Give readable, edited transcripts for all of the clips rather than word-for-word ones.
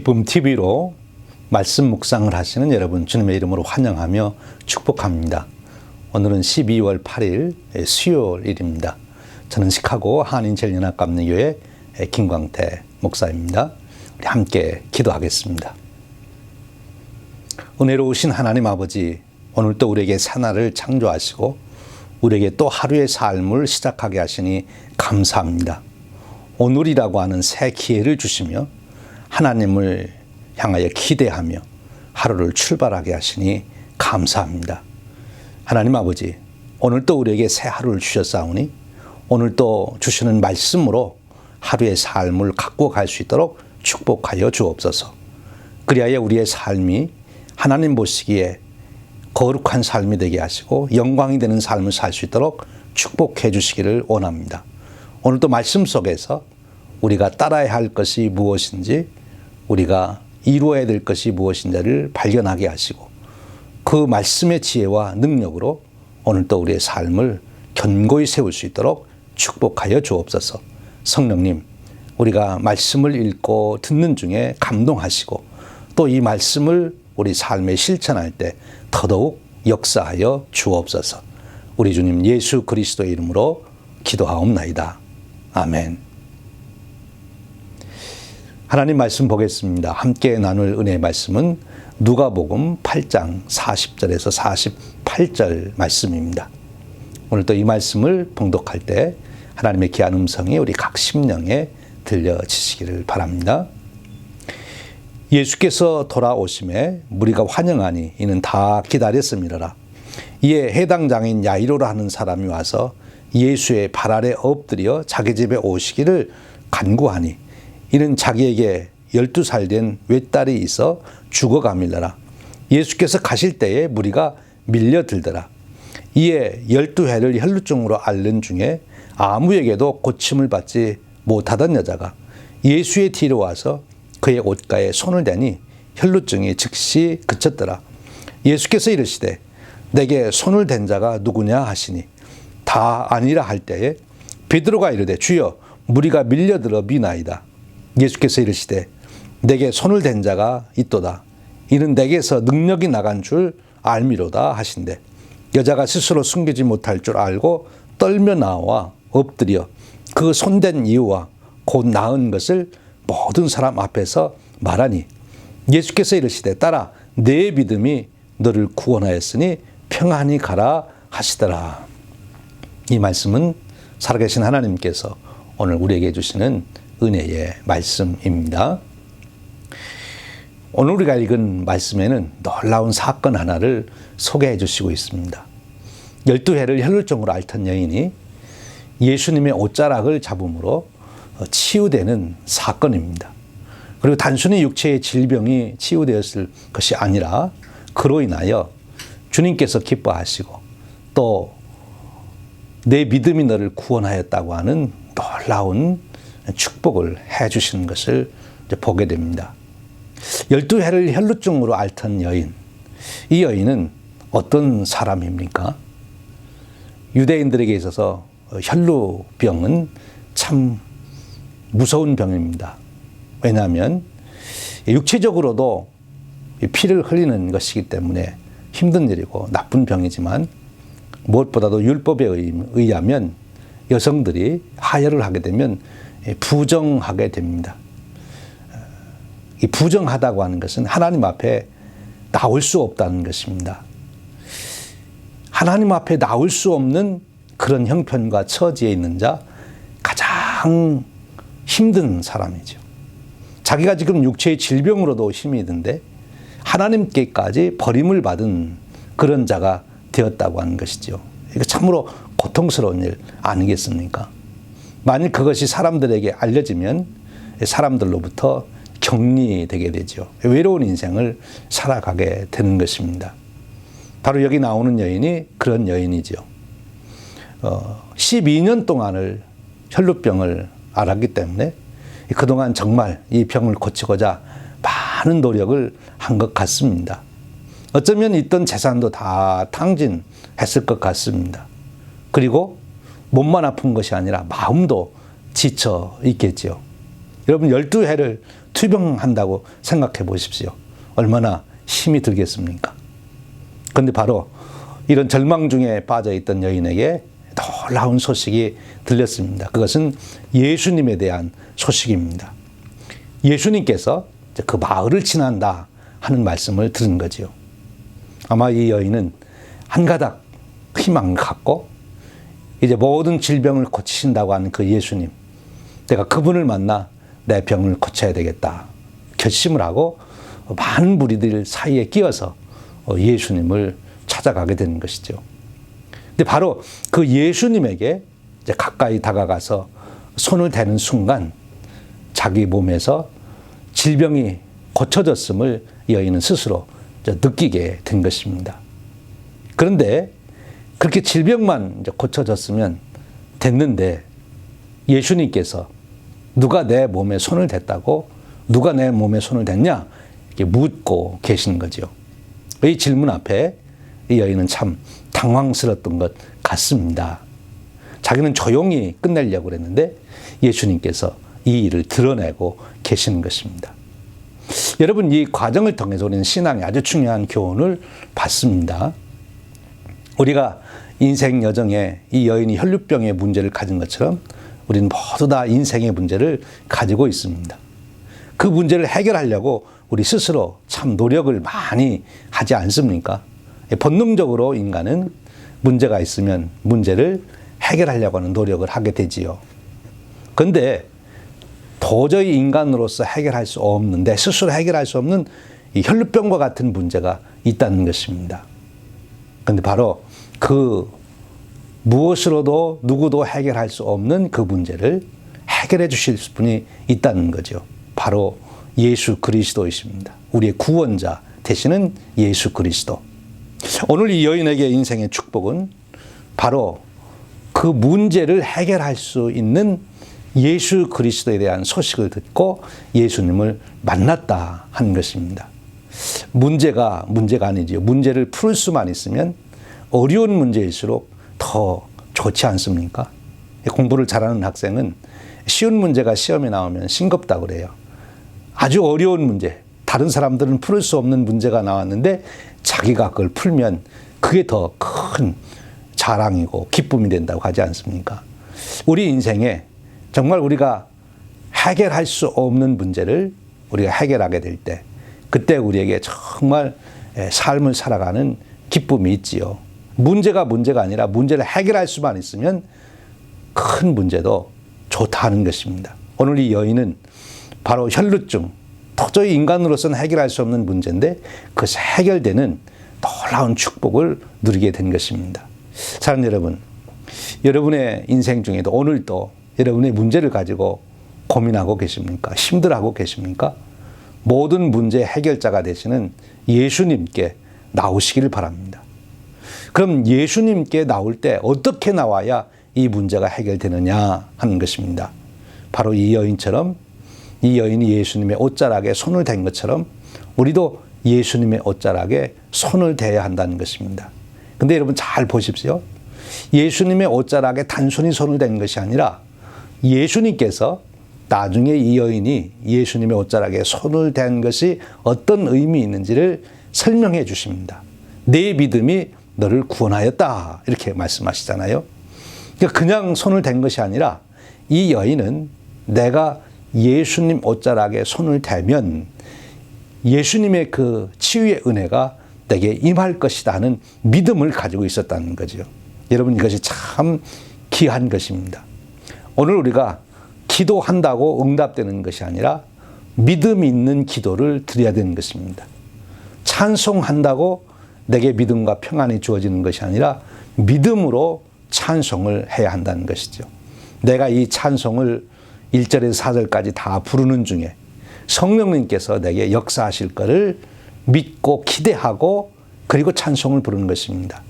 기쁨 TV로 말씀 묵상을 하시는 여러분 주님의 이름으로 환영하며 축복합니다. 오늘은 12월 8일 수요일입니다. 저는 시카고 한인제일연합감리교회 김광태 목사입니다. 우리 함께 기도하겠습니다. 은혜로우신 하나님 아버지, 오늘도 우리에게 새날을 창조하시고 우리에게 또 하루의 삶을 시작하게 하시니 감사합니다. 오늘이라고 하는 새 기회를 주시며 하나님을 향하여 기대하며 하루를 출발하게 하시니 감사합니다. 하나님 아버지, 오늘도 우리에게 새 하루를 주셨사오니 오늘도 주시는 말씀으로 하루의 삶을 갖고 갈 수 있도록 축복하여 주옵소서. 그리하여 우리의 삶이 하나님 보시기에 거룩한 삶이 되게 하시고 영광이 되는 삶을 살 수 있도록 축복해 주시기를 원합니다. 오늘도 말씀 속에서 우리가 따라야 할 것이 무엇인지, 우리가 이루어야 될 것이 무엇인지를 발견하게 하시고 그 말씀의 지혜와 능력으로 오늘도 우리의 삶을 견고히 세울 수 있도록 축복하여 주옵소서. 성령님, 우리가 말씀을 읽고 듣는 중에 감동하시고 또 이 말씀을 우리 삶에 실천할 때 더더욱 역사하여 주옵소서. 우리 주님 예수 그리스도의 이름으로 기도하옵나이다. 아멘. 하나님 말씀 보겠습니다. 함께 나눌 은혜의 말씀은 누가복음 8장 40절에서 48절 말씀입니다. 오늘도 이 말씀을 봉독할 때 하나님의 귀한 음성이 우리 각 심령에 들려지시기를 바랍니다. 예수께서 돌아오심에 무리가 환영하니 이는 다 기다렸음이라. 이에 해당 장인 야이로라 하는 사람이 와서 예수의 발 아래 엎드려 자기 집에 오시기를 간구하니 이는 자기에게 12살 된 외딸이 있어 죽어가밀러라. 예수께서 가실 때에 무리가 밀려들더라. 이에 12해를 혈루증으로 앓는 중에 아무에게도 고침을 받지 못하던 여자가 예수의 뒤로 와서 그의 옷가에 손을 대니 혈루증이 즉시 그쳤더라. 예수께서 이르시되 내게 손을 댄 자가 누구냐 하시니 다 아니라 할 때에 베드로가 이르되 주여 무리가 밀려들어 미나이다. 예수께서 이르시되 내게 손을 댄 자가 있도다. 이는 내게서 능력이 나간 줄 알미로다 하신대. 여자가 스스로 숨기지 못할 줄 알고 떨며 나와 엎드려 그 손댄 이유와 곧 나은 것을 모든 사람 앞에서 말하니 예수께서 이르시되 딸아 내 믿음이 너를 구원하였으니 평안히 가라 하시더라. 이 말씀은 살아계신 하나님께서 오늘 우리에게 주시는 은혜의 말씀입니다. 오늘 우리가 읽은 말씀에는 놀라운 사건 하나를 소개해 주시고 있습니다. 12해를 혈루증으로 앓던 여인이 예수님의 옷자락을 잡음으로 치유되는 사건입니다. 그리고 단순히 육체의 질병이 치유되었을 것이 아니라 그로 인하여 주님께서 기뻐하시고 또 내 믿음이 너를 구원하였다고 하는 놀라운 축복을 해 주시는 것을 보게 됩니다. 12해를 혈루증으로 앓던 여인, 이 여인은 어떤 사람입니까? 유대인들에게 있어서 혈루병은 참 무서운 병입니다. 왜냐하면 육체적으로도 피를 흘리는 것이기 때문에 힘든 일이고 나쁜 병이지만 무엇보다도 율법에 의하면 여성들이 하혈을 하게 되면 부정하게 됩니다. 이 부정하다고 하는 것은 하나님 앞에 나올 수 없다는 것입니다. 하나님 앞에 나올 수 없는 그런 형편과 처지에 있는 자, 가장 힘든 사람이죠. 자기가 지금 육체의 질병으로도 힘이 든데 하나님께까지 버림을 받은 그런 자가 되었다고 하는 것이죠. 이거 참으로 고통스러운 일 아니겠습니까? 만일 그것이 사람들에게 알려지면 사람들로부터 격리되게 되죠. 외로운 인생을 살아가게 되는 것입니다. 바로 여기 나오는 여인이 그런 여인이죠. 12년 동안을 혈루병을 앓았기 때문에 그동안 정말 이 병을 고치고자 많은 노력을 한 것 같습니다. 어쩌면 있던 재산도 다 탕진했을 것 같습니다. 그리고 몸만 아픈 것이 아니라 마음도 지쳐 있겠죠. 여러분 12해를 투병한다고 생각해 보십시오. 얼마나 힘이 들겠습니까? 그런데 바로 이런 절망 중에 빠져 있던 여인에게 놀라운 소식이 들렸습니다. 그것은 예수님에 대한 소식입니다. 예수님께서 그 마을을 지난다 하는 말씀을 들은 거지요. 아마 이 여인은 한 가닥 희망을 갖고 이제 모든 질병을 고치신다고 하는 그 예수님, 내가 그분을 만나 내 병을 고쳐야 되겠다 결심을 하고 많은 무리들 사이에 끼어서 예수님을 찾아가게 되는 것이죠. 근데 바로 그 예수님에게 이제 가까이 다가가서 손을 대는 순간 자기 몸에서 질병이 고쳐졌음을 여인은 스스로 느끼게 된 것입니다. 그런데 그렇게 질병만 이제 고쳐졌으면 됐는데 예수님께서 누가 내 몸에 손을 댔다고? 누가 내 몸에 손을 댔냐? 이렇게 묻고 계시는 거죠. 이 질문 앞에 이 여인은 참 당황스러웠던 것 같습니다. 자기는 조용히 끝내려고 그랬는데 예수님께서 이 일을 드러내고 계시는 것입니다. 여러분, 이 과정을 통해서 우리는 신앙에 아주 중요한 교훈을 받습니다. 우리가 인생 여정에 이 여인이 혈류병의 문제를 가진 것처럼 우리는 모두 다 인생의 문제를 가지고 있습니다. 그 문제를 해결하려고 우리 스스로 참 노력을 많이 하지 않습니까? 본능적으로 인간은 문제가 있으면 문제를 해결하려고 하는 노력을 하게 되지요. 그런데 도저히 인간으로서 해결할 수 없는, 내 스스로 해결할 수 없는 이 혈류병과 같은 문제가 있다는 것입니다. 그런데 바로 그 무엇으로도 누구도 해결할 수 없는 그 문제를 해결해 주실 분이 있다는 거죠. 바로 예수 그리스도이십니다. 우리의 구원자 되시는 예수 그리스도. 오늘 이 여인에게 인생의 축복은 바로 그 문제를 해결할 수 있는 예수 그리스도에 대한 소식을 듣고 예수님을 만났다 하는 것입니다. 문제가 아니지요. 문제를 풀 수만 있으면 어려운 문제일수록 더 좋지 않습니까? 공부를 잘하는 학생은 쉬운 문제가 시험에 나오면 싱겁다고 그래요. 아주 어려운 문제, 다른 사람들은 풀 수 없는 문제가 나왔는데 자기가 그걸 풀면 그게 더 큰 자랑이고 기쁨이 된다고 하지 않습니까? 우리 인생에 정말 우리가 해결할 수 없는 문제를 우리가 해결하게 될 때 그때 우리에게 정말 삶을 살아가는 기쁨이 있지요. 문제가 아니라 문제를 해결할 수만 있으면 큰 문제도 좋다는 것입니다. 오늘 이 여인은 바로 혈루증, 도저히 인간으로서는 해결할 수 없는 문제인데 그것이 해결되는 놀라운 축복을 누리게 된 것입니다. 사랑하는 여러분, 여러분의 인생 중에도 오늘도 여러분의 문제를 가지고 고민하고 계십니까? 힘들어하고 계십니까? 모든 문제 해결자가 되시는 예수님께 나오시기를 바랍니다. 그럼 예수님께 나올 때 어떻게 나와야 이 문제가 해결되느냐 하는 것입니다. 바로 이 여인처럼, 이 여인이 예수님의 옷자락에 손을 댄 것처럼 우리도 예수님의 옷자락에 손을 대야 한다는 것입니다. 근데 여러분 잘 보십시오. 예수님의 옷자락에 단순히 손을 댄 것이 아니라 예수님께서 나중에 이 여인이 예수님의 옷자락에 손을 댄 것이 어떤 의미 있는지를 설명해 주십니다. 내 믿음이 너를 구원하였다 이렇게 말씀하시잖아요. 그러니까 그냥 손을 댄 것이 아니라 이 여인은 내가 예수님 옷자락에 손을 대면 예수님의 그 치유의 은혜가 내게 임할 것이다 하는 믿음을 가지고 있었다는 거죠. 여러분, 이것이 참 귀한 것입니다. 오늘 우리가 기도한다고 응답되는 것이 아니라 믿음 있는 기도를 드려야 되는 것입니다. 찬송한다고 내게 믿음과 평안이 주어지는 것이 아니라 믿음으로 찬송을 해야 한다는 것이죠. 내가 이 찬송을 1절에서 4절까지 다 부르는 중에 성령님께서 내게 역사하실 것을 믿고 기대하고 그리고 찬송을 부르는 것입니다.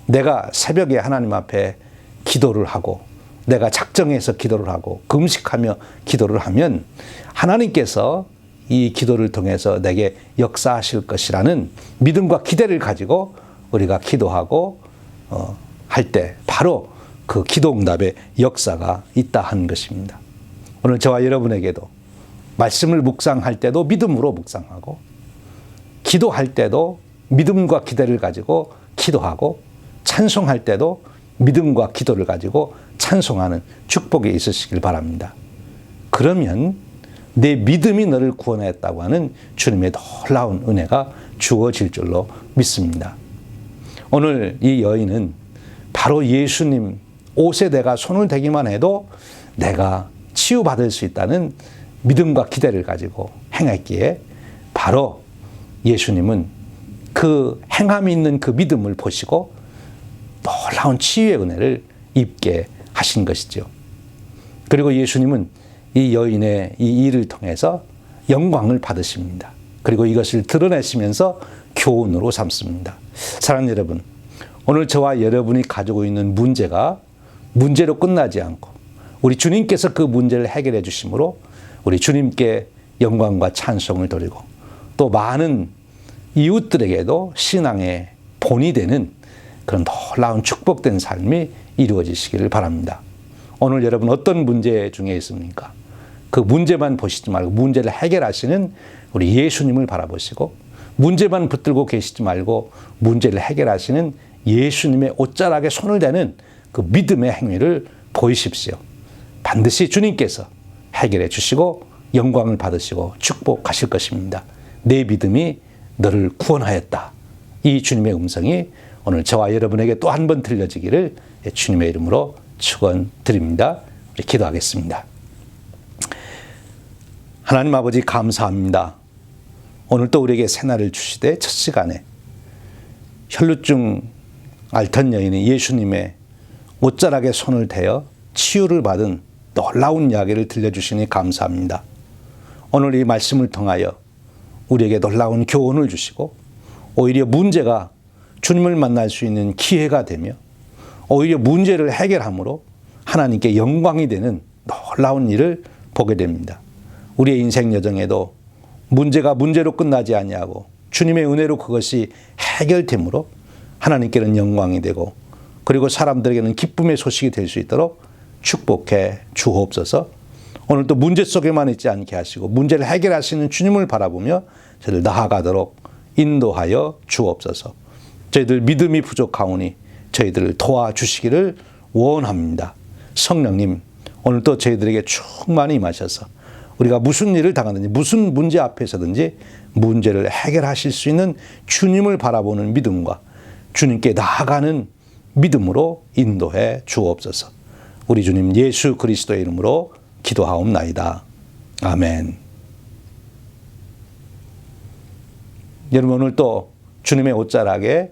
내가 새벽에 하나님 앞에 기도를 하고 내가 작정해서 기도를 하고 금식하며 기도를 하면 하나님께서 이 기도를 통해서 내게 역사하실 것이라는 믿음과 기대를 가지고 우리가 기도하고 할 때 바로 그 기도 응답의 역사가 있다 하는 것입니다. 오늘 저와 여러분에게도 말씀을 묵상할 때도 믿음으로 묵상하고, 기도할 때도 믿음과 기대를 가지고 기도하고, 찬송할 때도 믿음과 기도를 가지고 찬송하는 축복이 있으시길 바랍니다. 그러면 내 믿음이 너를 구원하였다고 하는 주님의 놀라운 은혜가 주어질 줄로 믿습니다. 오늘 이 여인은 바로 예수님 옷에 내가 손을 대기만 해도 내가 치유받을 수 있다는 믿음과 기대를 가지고 행했기에 바로 예수님은 그 행함이 있는 그 믿음을 보시고 놀라운 치유의 은혜를 입게 하신 것이죠. 그리고 예수님은 이 여인의 이 일을 통해서 영광을 받으십니다. 그리고 이것을 드러내시면서 교훈으로 삼습니다. 사랑하는 여러분, 오늘 저와 여러분이 가지고 있는 문제가 문제로 끝나지 않고 우리 주님께서 그 문제를 해결해 주심으로 우리 주님께 영광과 찬송을 돌리고 또 많은 이웃들에게도 신앙의 본이 되는 그런 놀라운 축복된 삶이 이루어지시기를 바랍니다. 오늘 여러분 어떤 문제 중에 있습니까? 그 문제만 보시지 말고 문제를 해결하시는 우리 예수님을 바라보시고, 문제만 붙들고 계시지 말고 문제를 해결하시는 예수님의 옷자락에 손을 대는 그 믿음의 행위를 보이십시오. 반드시 주님께서 해결해 주시고 영광을 받으시고 축복하실 것입니다. 내 믿음이 너를 구원하였다. 이 주님의 음성이 오늘 저와 여러분에게 또 한 번 들려지기를 주님의 이름으로 축원드립니다. 우리 기도하겠습니다. 하나님 아버지 감사합니다. 오늘 또 우리에게 새날을 주시되 첫 시간에 혈루증 앓던 여인이 예수님의 옷자락에 손을 대어 치유를 받은 놀라운 이야기를 들려주시니 감사합니다. 오늘 이 말씀을 통하여 우리에게 놀라운 교훈을 주시고 오히려 문제가 주님을 만날 수 있는 기회가 되며 오히려 문제를 해결함으로 하나님께 영광이 되는 놀라운 일을 보게 됩니다. 우리의 인생 여정에도 문제가 문제로 끝나지 아니하고 주님의 은혜로 그것이 해결됨으로 하나님께는 영광이 되고 그리고 사람들에게는 기쁨의 소식이 될 수 있도록 축복해 주옵소서. 오늘도 문제 속에만 있지 않게 하시고 문제를 해결하시는 주님을 바라보며 저희들 나아가도록 인도하여 주옵소서. 저희들 믿음이 부족하오니 저희들을 도와주시기를 원합니다. 성령님, 오늘도 저희들에게 충만히 임하셔서 우리가 무슨 일을 당하든지 무슨 문제 앞에서든지 문제를 해결하실 수 있는 주님을 바라보는 믿음과 주님께 나아가는 믿음으로 인도해 주옵소서. 우리 주님 예수 그리스도의 이름으로 기도하옵나이다. 아멘. 여러분 오늘 또 주님의 옷자락에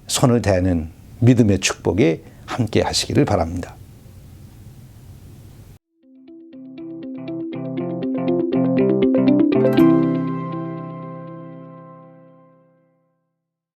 손을 대는 믿음의 축복이 함께 하시기를 바랍니다.